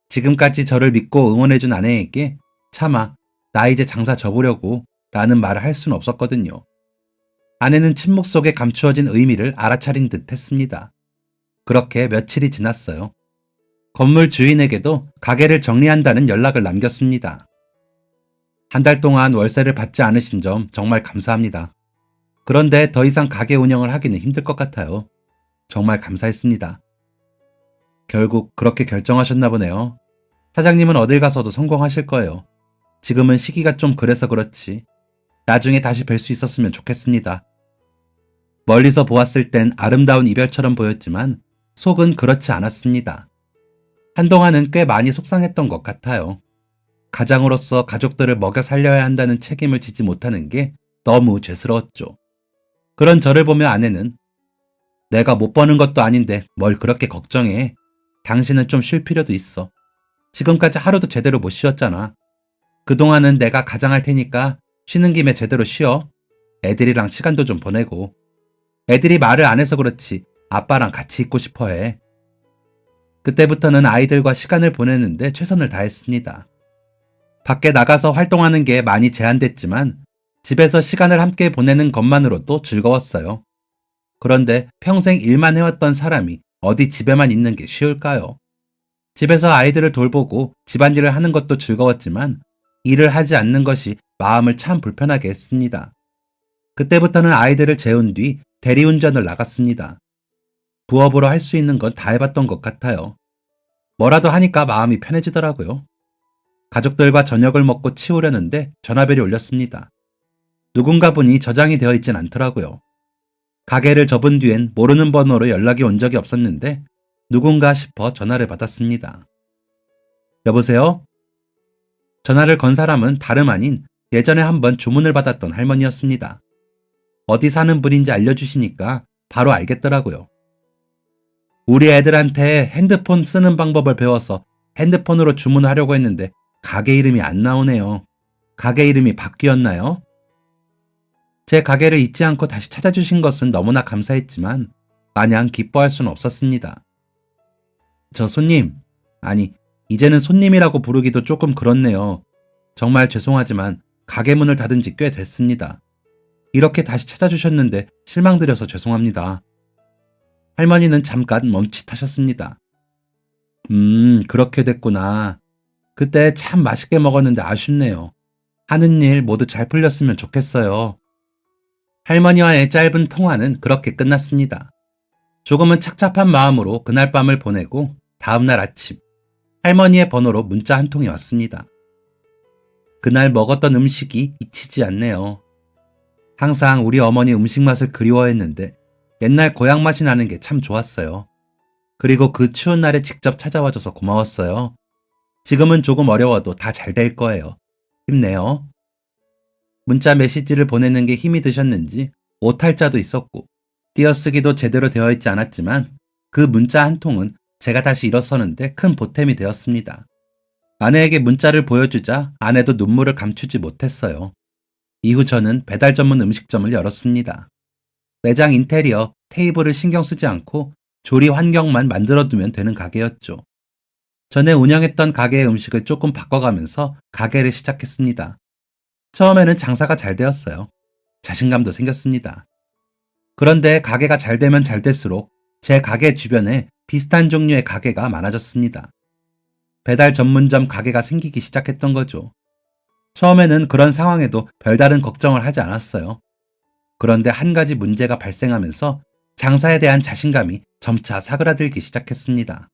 지금까지 저를 믿고 응원해준 아내에게 차마 나 이제 장사 접으려고 라는 말을 할 수는 없었거든요. 아내는 침묵 속에 감추어진 의미를 알아차린 듯 했습니다. 그렇게 며칠이 지났어요. 건물 주인에게도 가게를 정리한다는 연락을 남겼습니다. 한 달 동안 월세를 받지 않으신 점 정말 감사합니다. 그런데 더 이상 가게 운영을 하기는 힘들 것 같아요. 정말 감사했습니다. 결국 그렇게 결정하셨나 보네요. 사장님은 어딜 가서도 성공하실 거예요. 지금은 시기가 좀 그래서 그렇지. 나중에 다시 뵐 수 있었으면 좋겠습니다. 멀리서 보았을 땐 아름다운 이별처럼 보였지만 속은 그렇지 않았습니다. 한동안은 꽤 많이 속상했던 것 같아요. 가장으로서 가족들을 먹여 살려야 한다는 책임을 지지 못하는 게 너무 죄스러웠죠. 그런 저를 보며 아내는 내가 못 버는 것도 아닌데 뭘 그렇게 걱정해. 당신은 좀 쉴 필요도 있어. 지금까지 하루도 제대로 못 쉬었잖아. 그동안은 내가 가장할 테니까 쉬는 김에 제대로 쉬어. 애들이랑 시간도 좀 보내고. 애들이 말을 안 해서 그렇지 아빠랑 같이 있고 싶어 해. 그때부터는 아이들과 시간을 보내는데 최선을 다했습니다. 밖에 나가서 활동하는 게 많이 제한됐지만 집에서 시간을 함께 보내는 것만으로도 즐거웠어요. 그런데 평생 일만 해왔던 사람이 어디 집에만 있는 게 쉬울까요? 집에서 아이들을 돌보고 집안일을 하는 것도 즐거웠지만 일을 하지 않는 것이 마음을 참 불편하게 했습니다. 그때부터는 아이들을 재운 뒤 대리운전을 나갔습니다. 부업으로 할 수 있는 건 다 해봤던 것 같아요. 뭐라도 하니까 마음이 편해지더라고요. 가족들과 저녁을 먹고 치우려는데 전화벨이 울렸습니다. 누군가 분이 저장이 되어 있진 않더라고요. 가게를 접은 뒤엔 모르는 번호로 연락이 온 적이 없었는데 누군가 싶어 전화를 받았습니다. 여보세요? 전화를 건 사람은 다름 아닌 예전에 한번 주문을 받았던 할머니였습니다. 어디 사는 분인지 알려주시니까 바로 알겠더라고요. 우리 애들한테 핸드폰 쓰는 방법을 배워서 핸드폰으로 주문하려고 했는데 가게 이름이 안 나오네요. 가게 이름이 바뀌었나요? 제 가게를 잊지 않고 다시 찾아주신 것은 너무나 감사했지만 마냥 기뻐할 수는 없었습니다. 저 손님, 아니, 이제는 손님이라고 부르기도 조금 그렇네요. 정말 죄송하지만 가게 문을 닫은 지 꽤 됐습니다. 이렇게 다시 찾아주셨는데 실망드려서 죄송합니다. 할머니는 잠깐 멈칫하셨습니다. 그렇게 됐구나. 그때 참 맛있게 먹었는데 아쉽네요. 하는 일 모두 잘 풀렸으면 좋겠어요. 할머니와의 짧은 통화는 그렇게 끝났습니다. 조금은 착잡한 마음으로 그날 밤을 보내고 다음날 아침 할머니의 번호로 문자 한 통이 왔습니다. 그날 먹었던 음식이 잊히지 않네요. 항상 우리 어머니 음식 맛을 그리워했는데 옛날 고향 맛이 나는 게 참 좋았어요. 그리고 그 추운 날에 직접 찾아와줘서 고마웠어요. 지금은 조금 어려워도 다 잘 될 거예요. 힘내요. 문자 메시지를 보내는 게 힘이 드셨는지 오탈자도 있었고 띄어쓰기도 제대로 되어 있지 않았지만 그 문자 한 통은 제가 다시 일어서는데 큰 보탬이 되었습니다. 아내에게 문자를 보여주자 아내도 눈물을 감추지 못했어요. 이후 저는 배달 전문 음식점을 열었습니다. 매장 인테리어, 테이블을 신경 쓰지 않고 조리 환경만 만들어두면 되는 가게였죠. 전에 운영했던 가게의 음식을 조금 바꿔가면서 가게를 시작했습니다. 처음에는 장사가 잘 되었어요. 자신감도 생겼습니다. 그런데 가게가 잘 되면 잘 될수록 제 가게 주변에 비슷한 종류의 가게가 많아졌습니다. 배달 전문점 가게가 생기기 시작했던 거죠. 처음에는 그런 상황에도 별다른 걱정을 하지 않았어요. 그런데 한 가지 문제가 발생하면서 장사에 대한 자신감이 점차 사그라들기 시작했습니다.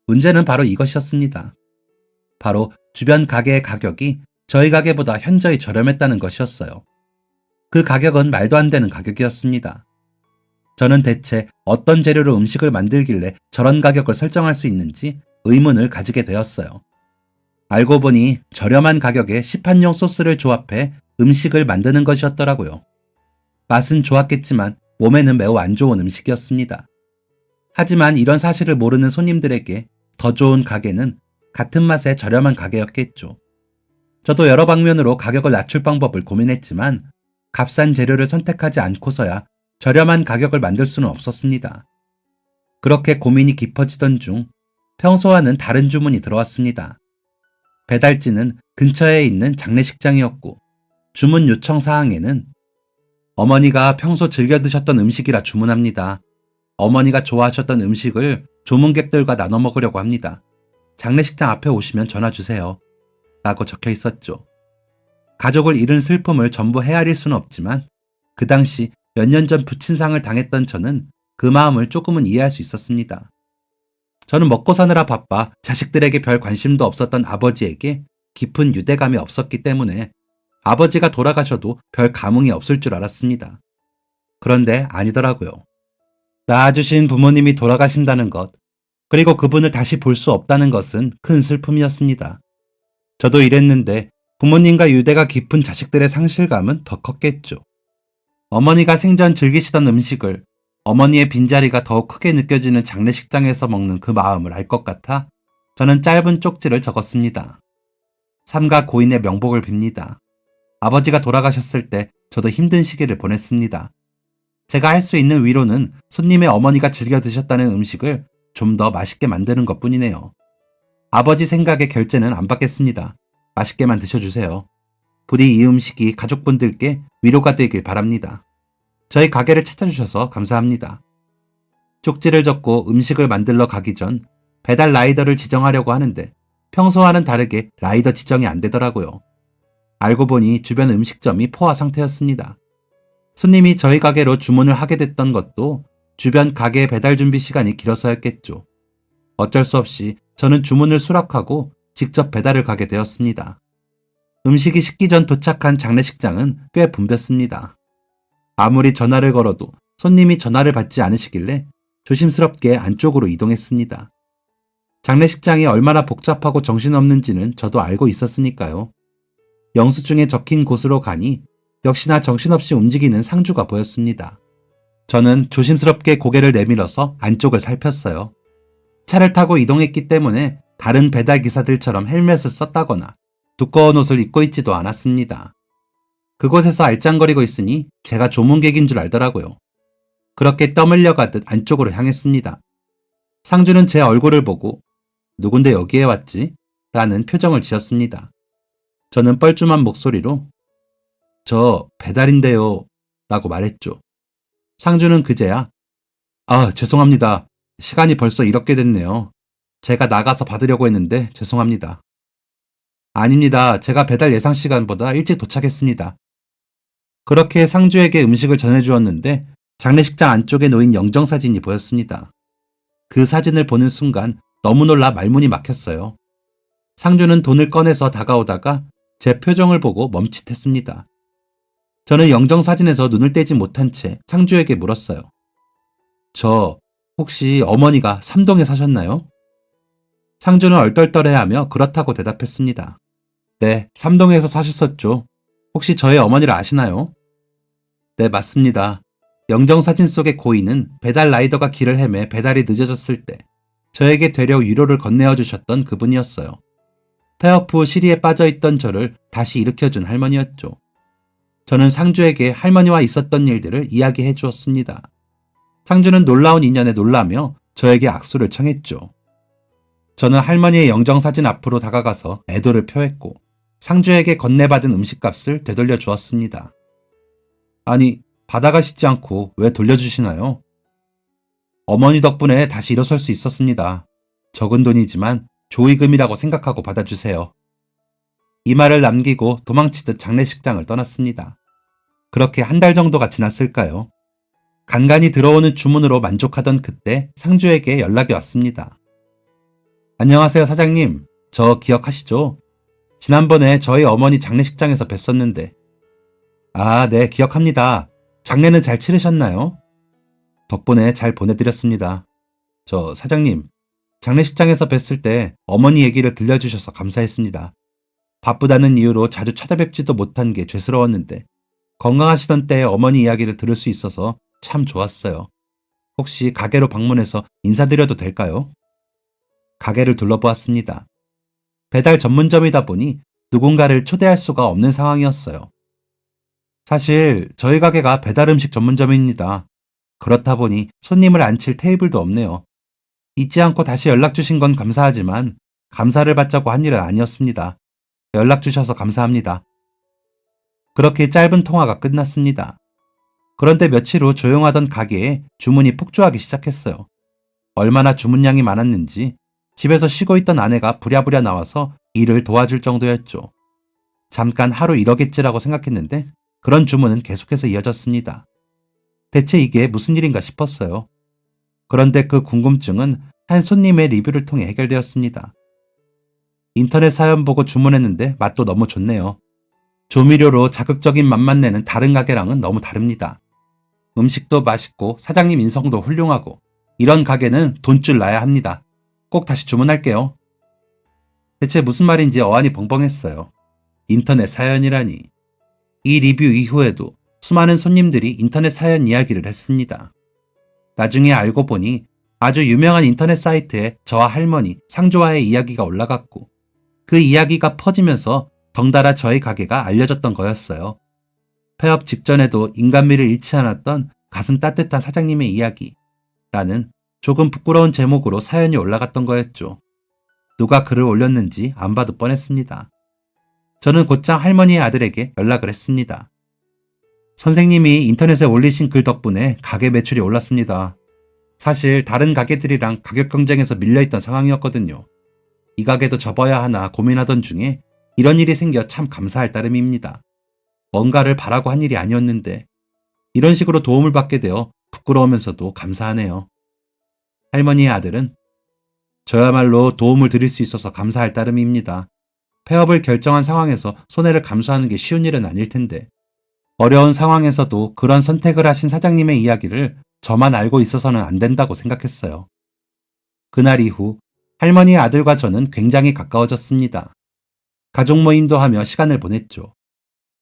문제는 바로 이것이었습니다. 바로 주변 가게의 가격이 저희 가게보다 현저히 저렴했다는 것이었어요. 그 가격은 말도 안 되는 가격이었습니다. 저는 대체 어떤 재료로 음식을 만들길래 저런 가격을 설정할 수 있는지 의문을 가지게 되었어요. 알고 보니 저렴한 가격에 시판용 소스를 조합해 음식을 만드는 것이었더라고요. 맛은 좋았겠지만 몸에는 매우 안 좋은 음식이었습니다. 하지만 이런 사실을 모르는 손님들에게 더 좋은 가게는 같은 맛의 저렴한 가게였겠죠. 저도 여러 방면으로 가격을 낮출 방법을 고민했지만 값싼 재료를 선택하지 않고서야 저렴한 가격을 만들 수는 없었습니다. 그렇게 고민이 깊어지던 중 평소와는 다른 주문이 들어왔습니다. 배달지는 근처에 있는 장례식장이었고 주문 요청 사항에는 어머니가 평소 즐겨 드셨던 음식이라 주문합니다. 어머니가 좋아하셨던 음식을 조문객들과 나눠 먹으려고 합니다. 장례식장 앞에 오시면 전화 주세요. 라고 적혀 있었죠. 가족을 잃은 슬픔을 전부 헤아릴 수는 없지만 그 당시 몇 년 전 부친상을 당했던 저는 그 마음을 조금은 이해할 수 있었습니다. 저는 먹고 사느라 바빠 자식들에게 별 관심도 없었던 아버지에게 깊은 유대감이 없었기 때문에 아버지가 돌아가셔도 별 감흥이 없을 줄 알았습니다. 그런데 아니더라고요. 낳아주신 부모님이 돌아가신다는 것, 그리고 그분을 다시 볼 수 없다는 것은 큰 슬픔이었습니다. 저도 이랬는데 부모님과 유대가 깊은 자식들의 상실감은 더 컸겠죠. 어머니가 생전 즐기시던 음식을 어머니의 빈자리가 더욱 크게 느껴지는 장례식장에서 먹는 그 마음을 알 것 같아 저는 짧은 쪽지를 적었습니다. 삼가 고인의 명복을 빕니다. 아버지가 돌아가셨을 때 저도 힘든 시기를 보냈습니다. 제가 할 수 있는 위로는 손님의 어머니가 즐겨 드셨다는 음식을 좀 더 맛있게 만드는 것 뿐이네요. 아버지 생각에 결제는 안 받겠습니다. 맛있게만 드셔주세요. 부디 이 음식이 가족분들께 위로가 되길 바랍니다. 저희 가게를 찾아주셔서 감사합니다. 쪽지를 적고 음식을 만들러 가기 전 배달 라이더를 지정하려고 하는데 평소와는 다르게 라이더 지정이 안 되더라고요. 알고 보니 주변 음식점이 포화 상태였습니다. 손님이 저희 가게로 주문을 하게 됐던 것도 주변 가게 배달 준비 시간이 길어서였겠죠. 어쩔 수 없이 저는 주문을 수락하고 직접 배달을 가게 되었습니다. 음식이 식기 전 도착한 장례식장은 꽤 붐볐습니다. 아무리 전화를 걸어도 손님이 전화를 받지 않으시길래 조심스럽게 안쪽으로 이동했습니다. 장례식장이 얼마나 복잡하고 정신없는지는 저도 알고 있었으니까요. 영수증에 적힌 곳으로 가니 역시나 정신없이 움직이는 상주가 보였습니다. 저는 조심스럽게 고개를 내밀어서 안쪽을 살폈어요. 차를 타고 이동했기 때문에 다른 배달 기사들처럼 헬멧을 썼다거나 두꺼운 옷을 입고 있지도 않았습니다. 그곳에서 알짱거리고 있으니 제가 조문객인 줄 알더라고요. 그렇게 떠밀려 가듯 안쪽으로 향했습니다. 상주는 제 얼굴을 보고 누군데 여기에 왔지? 라는 표정을 지었습니다. 저는 뻘쭘한 목소리로 저 배달인데요 라고 말했죠. 상주는 그제야 죄송합니다. 시간이 벌써 이렇게 됐네요. 제가 나가서 받으려고 했는데 죄송합니다. 아닙니다. 제가 배달 예상 시간보다 일찍 도착했습니다. 그렇게 상주에게 음식을 전해주었는데 장례식장 안쪽에 놓인 영정사진이 보였습니다. 그 사진을 보는 순간 너무 놀라 말문이 막혔어요. 상주는 돈을 꺼내서 다가오다가 제 표정을 보고 멈칫했습니다. 저는 영정사진에서 눈을 떼지 못한 채 상주에게 물었어요. 저 혹시 어머니가 삼동에 사셨나요? 상주는 얼떨떨해하며 그렇다고 대답했습니다. 네, 삼동에서 사셨었죠. 혹시 저의 어머니를 아시나요? 네, 맞습니다. 영정사진 속의 고인은 배달 라이더가 길을 헤매 배달이 늦어졌을 때 저에게 되려 위로를 건네어 주셨던 그분이었어요. 폐업 후 시리에 빠져있던 저를 다시 일으켜준 할머니였죠. 저는 상주에게 할머니와 있었던 일들을 이야기해 주었습니다. 상주는 놀라운 인연에 놀라며 저에게 악수를 청했죠. 저는 할머니의 영정사진 앞으로 다가가서 애도를 표했고 상주에게 건네받은 음식값을 되돌려 주었습니다. 아니, 받아가시지 않고 왜 돌려주시나요? 어머니 덕분에 다시 일어설 수 있었습니다. 적은 돈이지만 조의금이라고 생각하고 받아주세요. 이 말을 남기고 도망치듯 장례식장을 떠났습니다. 그렇게 한 달 정도가 지났을까요? 간간히 들어오는 주문으로 만족하던 그때 상주에게 연락이 왔습니다. 안녕하세요, 사장님. 저 기억하시죠? 지난번에 저희 어머니 장례식장에서 뵀었는데. 아, 네, 기억합니다. 장례는 잘 치르셨나요? 덕분에 잘 보내드렸습니다. 저 사장님, 장례식장에서 뵀을 때 어머니 얘기를 들려주셔서 감사했습니다. 바쁘다는 이유로 자주 찾아뵙지도 못한 게 죄스러웠는데 건강하시던 때의 어머니 이야기를 들을 수 있어서 참 좋았어요. 혹시 가게로 방문해서 인사드려도 될까요? 가게를 둘러보았습니다. 배달 전문점이다 보니 누군가를 초대할 수가 없는 상황이었어요. 사실 저희 가게가 배달 음식 전문점입니다. 그렇다 보니 손님을 앉힐 테이블도 없네요. 잊지 않고 다시 연락 주신 건 감사하지만 감사를 받자고 한 일은 아니었습니다. 연락 주셔서 감사합니다. 그렇게 짧은 통화가 끝났습니다. 그런데 며칠 후 조용하던 가게에 주문이 폭주하기 시작했어요. 얼마나 주문량이 많았는지 집에서 쉬고 있던 아내가 부랴부랴 나와서 일을 도와줄 정도였죠. 잠깐 하루 이러겠지라고 생각했는데 그런 주문은 계속해서 이어졌습니다. 대체 이게 무슨 일인가 싶었어요. 그런데 그 궁금증은 한 손님의 리뷰를 통해 해결되었습니다. 인터넷 사연 보고 주문했는데 맛도 너무 좋네요. 조미료로 자극적인 맛만 내는 다른 가게랑은 너무 다릅니다. 음식도 맛있고 사장님 인성도 훌륭하고 이런 가게는 돈줄 나야 합니다. 꼭 다시 주문할게요. 대체 무슨 말인지 어안이 벙벙했어요. 인터넷 사연이라니. 이 리뷰 이후에도 수많은 손님들이 인터넷 사연 이야기를 했습니다. 나중에 알고 보니 아주 유명한 인터넷 사이트에 저와 할머니, 상조와의 이야기가 올라갔고 그 이야기가 퍼지면서 덩달아 저희 가게가 알려졌던 거였어요. 폐업 직전에도 인간미를 잃지 않았던 가슴 따뜻한 사장님의 이야기라는 조금 부끄러운 제목으로 사연이 올라갔던 거였죠. 누가 글을 올렸는지 안 봐도 뻔했습니다. 저는 곧장 할머니의 아들에게 연락을 했습니다. 선생님이 인터넷에 올리신 글 덕분에 가게 매출이 올랐습니다. 사실 다른 가게들이랑 가격 경쟁에서 밀려있던 상황이었거든요. 이 가게도 접어야 하나 고민하던 중에 이런 일이 생겨 참 감사할 따름입니다. 뭔가를 바라고 한 일이 아니었는데 이런 식으로 도움을 받게 되어 부끄러우면서도 감사하네요. 할머니의 아들은 저야말로 도움을 드릴 수 있어서 감사할 따름입니다. 폐업을 결정한 상황에서 손해를 감수하는 게 쉬운 일은 아닐 텐데 어려운 상황에서도 그런 선택을 하신 사장님의 이야기를 저만 알고 있어서는 안 된다고 생각했어요. 그날 이후 할머니의 아들과 저는 굉장히 가까워졌습니다. 가족 모임도 하며 시간을 보냈죠.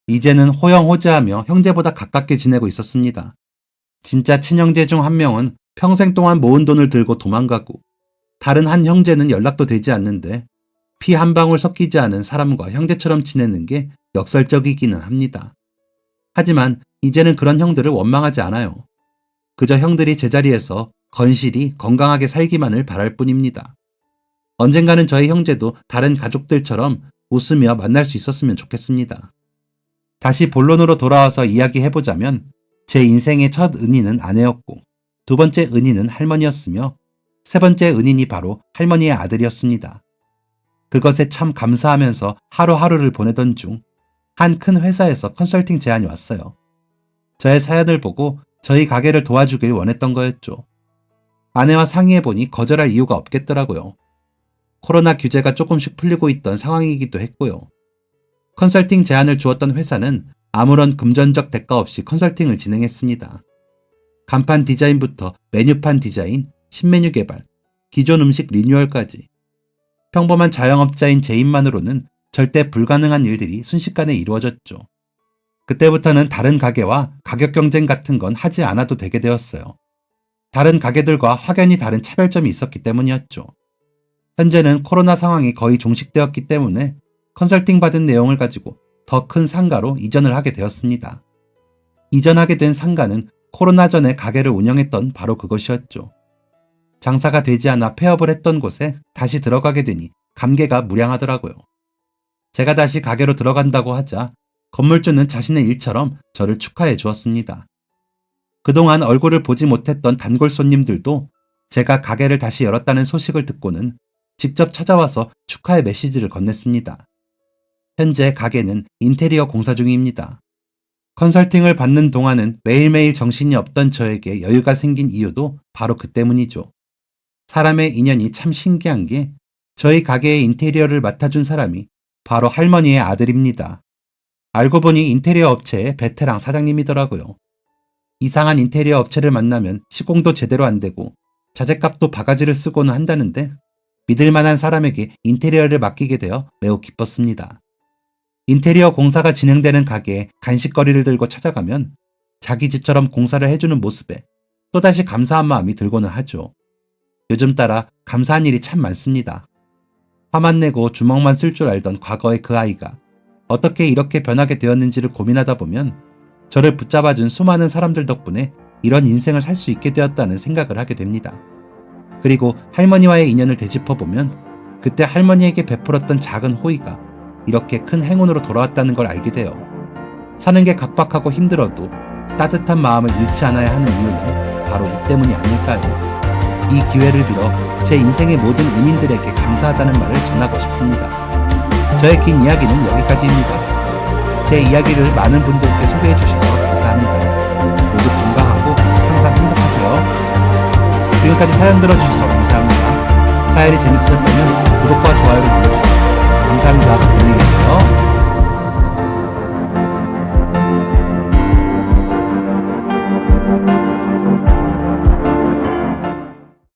이제는 호영호재하며 형제보다 가깝게 지내고 있었습니다. 진짜 친형제 중 한 명은 평생 동안 모은 돈을 들고 도망가고 다른 한 형제는 연락도 되지 않는데 피 한 방울 섞이지 않은 사람과 형제처럼 지내는 게 역설적이기는 합니다. 하지만 이제는 그런 형들을 원망하지 않아요. 그저 형들이 제자리에서 건실히 건강하게 살기만을 바랄 뿐입니다. 언젠가는 저희 형제도 다른 가족들처럼 웃으며 만날 수 있었으면 좋겠습니다. 다시 본론으로 돌아와서 이야기해보자면 제 인생의 첫 은인은 아내였고 두 번째 은인은 할머니였으며 세 번째 은인이 바로 할머니의 아들이었습니다. 그것에 참 감사하면서 하루하루를 보내던 중 한 큰 회사에서 컨설팅 제안이 왔어요. 저의 사연을 보고 저희 가게를 도와주길 원했던 거였죠. 아내와 상의해보니 거절할 이유가 없겠더라고요. 코로나 규제가 조금씩 풀리고 있던 상황이기도 했고요. 컨설팅 제안을 주었던 회사는 아무런 금전적 대가 없이 컨설팅을 진행했습니다. 간판 디자인부터 메뉴판 디자인, 신메뉴 개발, 기존 음식 리뉴얼까지 평범한 자영업자인 제 힘만으로는 절대 불가능한 일들이 순식간에 이루어졌죠. 그때부터는 다른 가게와 가격 경쟁 같은 건 하지 않아도 되게 되었어요. 다른 가게들과 확연히 다른 차별점이 있었기 때문이었죠. 현재는 코로나 상황이 거의 종식되었기 때문에 컨설팅 받은 내용을 가지고 더 큰 상가로 이전을 하게 되었습니다. 이전하게 된 상가는 코로나 전에 가게를 운영했던 바로 그것이었죠. 장사가 되지 않아 폐업을 했던 곳에 다시 들어가게 되니 감개가 무량하더라고요. 제가 다시 가게로 들어간다고 하자 건물주는 자신의 일처럼 저를 축하해 주었습니다. 그동안 얼굴을 보지 못했던 단골 손님들도 제가 가게를 다시 열었다는 소식을 듣고는 직접 찾아와서 축하의 메시지를 건넸습니다. 현재 가게는 인테리어 공사 중입니다. 컨설팅을 받는 동안은 매일매일 정신이 없던 저에게 여유가 생긴 이유도 바로 그 때문이죠. 사람의 인연이 참 신기한 게 저희 가게의 인테리어를 맡아준 사람이 바로 할머니의 아들입니다. 알고 보니 인테리어 업체의 베테랑 사장님이더라고요. 이상한 인테리어 업체를 만나면 시공도 제대로 안 되고 자재값도 바가지를 쓰고는 한다는데 믿을 만한 사람에게 인테리어를 맡기게 되어 매우 기뻤습니다. 인테리어 공사가 진행되는 가게에 간식거리를 들고 찾아가면 자기 집처럼 공사를 해주는 모습에 또다시 감사한 마음이 들고는 하죠. 요즘 따라 감사한 일이 참 많습니다. 화만 내고 주먹만 쓸 줄 알던 과거의 그 아이가 어떻게 이렇게 변하게 되었는지를 고민하다 보면 저를 붙잡아준 수많은 사람들 덕분에 이런 인생을 살 수 있게 되었다는 생각을 하게 됩니다. 그리고 할머니와의 인연을 되짚어보면 그때 할머니에게 베풀었던 작은 호의가 이렇게 큰 행운으로 돌아왔다는 걸 알게 돼요. 사는 게 각박하고 힘들어도 따뜻한 마음을 잃지 않아야 하는 이유는 바로 이 때문이 아닐까요? 이 기회를 빌어 제 인생의 모든 은인들에게 감사하다는 말을 전하고 싶습니다. 저의 긴 이야기는 여기까지입니다. 제 이야기를 많은 분들께 소개해 주셔서 감사합니다. 모두 건강하고 항상 행복하세요. 지금까지 사연 들어주셔서 감사합니다. 사연이 재밌으셨다면 구독과 좋아요를 눌러주세요.